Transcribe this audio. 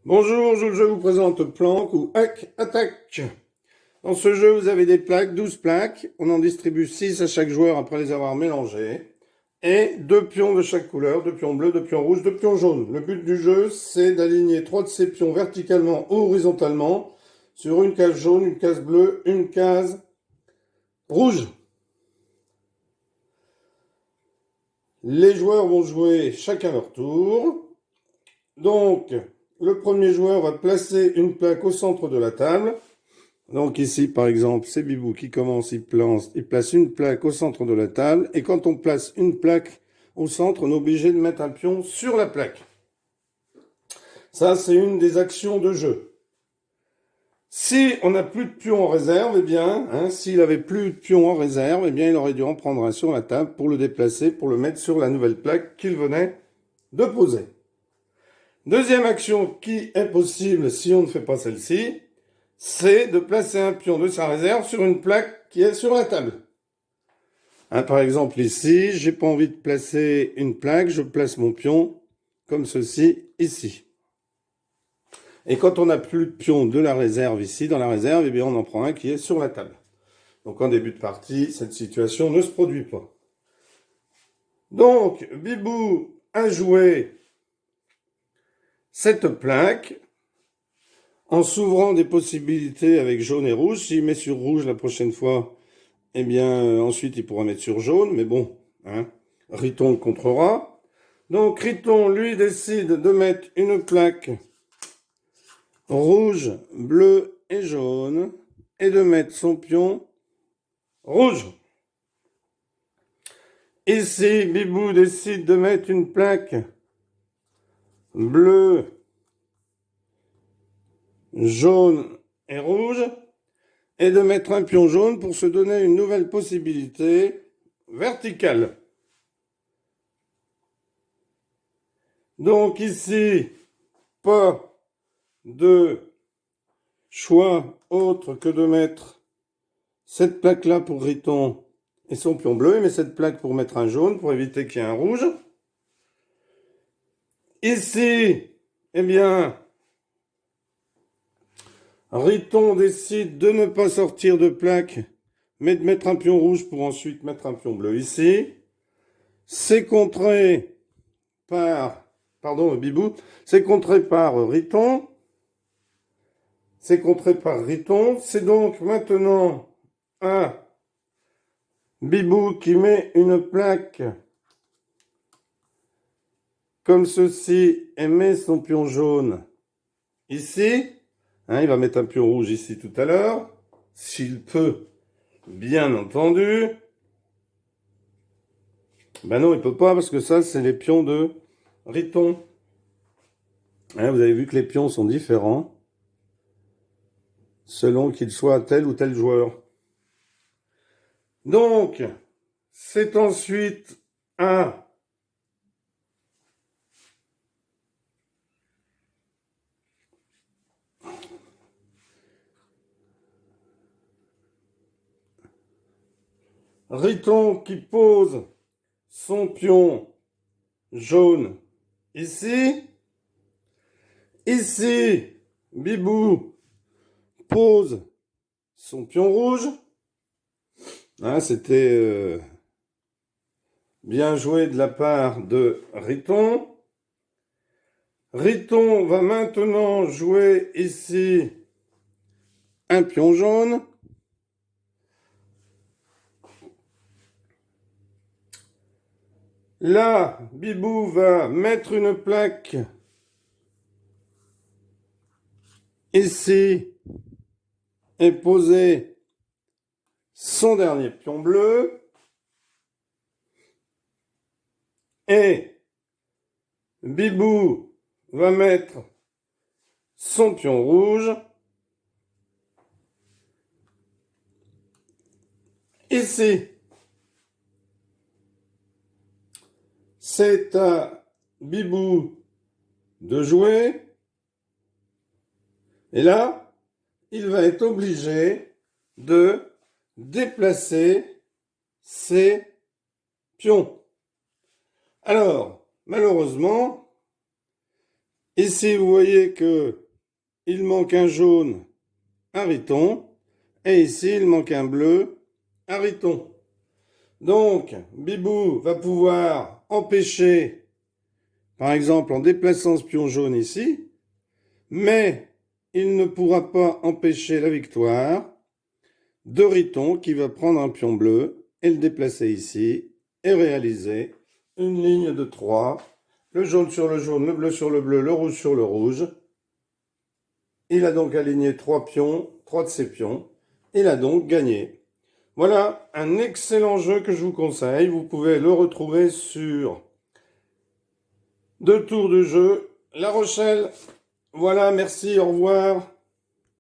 Bonjour, je vous présente Planck ou Hack Attack. Dans ce jeu, vous avez des plaques, 12 plaques. On en distribue 6 à chaque joueur après les avoir mélangées. Et 2 pions de chaque couleur, 2 pions bleus, 2 pions rouges, 2 pions jaunes. Le but du jeu, c'est d'aligner 3 de ces pions verticalement ou horizontalement sur une case jaune, une case bleue, une case rouge. Les joueurs vont jouer chacun leur tour. Donc, le premier joueur va placer une plaque au centre de la table. Donc ici, par exemple, c'est Bibou qui commence, il place une plaque au centre de la table. Et quand on place une plaque au centre, on est obligé de mettre un pion sur la plaque. Ça, c'est une des actions de jeu. Si on n'a plus de pions en réserve, eh bien, s'il avait plus de pions en réserve, eh bien, il aurait dû en prendre un sur la table pour le déplacer, pour le mettre sur la nouvelle plaque qu'il venait de poser. Deuxième action qui est possible si on ne fait pas celle-ci, c'est de placer un pion de sa réserve sur une plaque qui est sur la table. Par exemple ici, j'ai pas envie de placer une plaque, je place mon pion comme ceci ici. Et quand on n'a plus de pion de la réserve ici, dans la réserve, eh bien on en prend un qui est sur la table. Donc en début de partie, cette situation ne se produit pas. Donc, Bibou a joué cette plaque en s'ouvrant des possibilités avec jaune et rouge. S'il met sur rouge la prochaine fois, eh bien, ensuite, il pourra mettre sur jaune. Mais bon, Riton contrera. Donc, Riton, lui, décide de mettre une plaque rouge, bleu et jaune. Et de mettre son pion rouge. Ici, Bibou décide de mettre une plaque bleue, jaune et rouge. Et de mettre un pion jaune pour se donner une nouvelle possibilité verticale. Donc ici, pas de choix autre que de mettre cette plaque-là pour Riton et son pion bleu, mais cette plaque pour mettre un jaune pour éviter qu'il y ait un rouge. Ici, eh bien, Riton décide de ne pas sortir de plaque, mais de mettre un pion rouge pour ensuite mettre un pion bleu ici. C'est contré par, Bibou, c'est contré par Riton. C'est contré par Riton. C'est donc maintenant à Bibou qui met une plaque comme ceci et met son pion jaune ici. Il va mettre un pion rouge ici tout à l'heure, s'il peut, bien entendu. Ben non, il peut pas parce que ça, c'est les pions de Riton. Vous avez vu que les pions sont différents selon qu'il soit tel ou tel joueur. Donc, c'est ensuite à Riton qui pose son pion jaune ici. Ici, Bibou pose son pion rouge. C'était bien joué de la part de Riton. Riton va maintenant jouer ici un pion jaune. Là, Bibou va mettre une plaque ici et poser son dernier pion bleu. Et Bibou va mettre son pion rouge ici. C'est à Bibou de jouer. Et là, il va être obligé de déplacer ses pions. Alors, malheureusement, Ici, vous voyez que il manque un jaune, un riton. Et ici, il manque un bleu, un riton. Donc, Bibou va pouvoir empêcher, par exemple en déplaçant ce pion jaune ici, mais il ne pourra pas empêcher la victoire de Riton qui va prendre un pion bleu et le déplacer ici et réaliser une ligne de 3. Le jaune sur le jaune, le bleu sur le bleu, le rouge sur le rouge. Il a donc aligné 3 pions, 3 de ses pions. Il a donc gagné. Voilà un excellent jeu que je vous conseille. Vous pouvez le retrouver sur 2 tours de jeu. La Rochelle. Voilà, merci, au revoir.